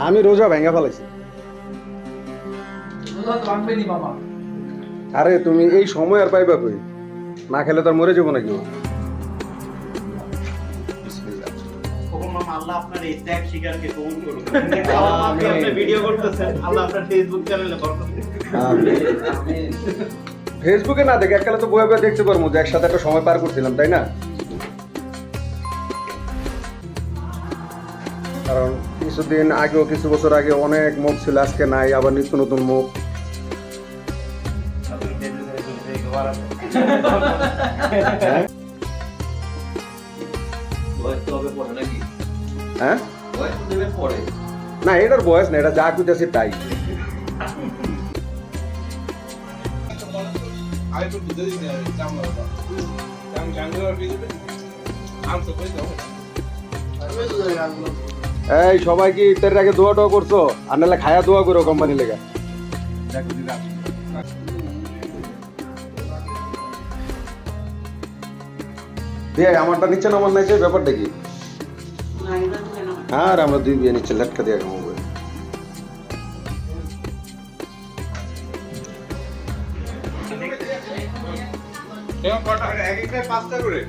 আমি রোজা ভেঙে ফেলাইছি। আরে তুমি এই সময় আর পাইবা কই? না খেলে তো আর মরে যাবো নাকি? আল্লাহ আপনার এই ত্যাগ শিকারকে কবুল করুন। আপনি ভিডিও করতেছেন, আল্লাহ আপনার ফেসবুক চ্যানেলে বরকত দিন। ফেসবুকে না দেখে এককালে তো বয়ে বয়ে দেখতে পারবো যে একসাথে একটা সময় পার করছিলাম, তাই না? কারণ কিছুদিন আগেও, কিছু বছর আগে অনেক মুখ ছিল, আজকে নাই, আবার নিত্য নতুন মুখ। হ্যাঁ, না এটার বয়স না, এটা যা করতেছে তাই। এই সবাই কি ইফতারের আগে দোয়া টোয়া করছো? আর নাহলে খায়া দোয়া করো কোম্পানি লেগে। দিয়ে আমারটা নিচ্ছে না, আমার নিচে ব্যাপারটা কি? আর আমরা দুই বিয়ে নিচ্ছে, লেটকা দিয়ে খাবো। এক একটা 5টা করে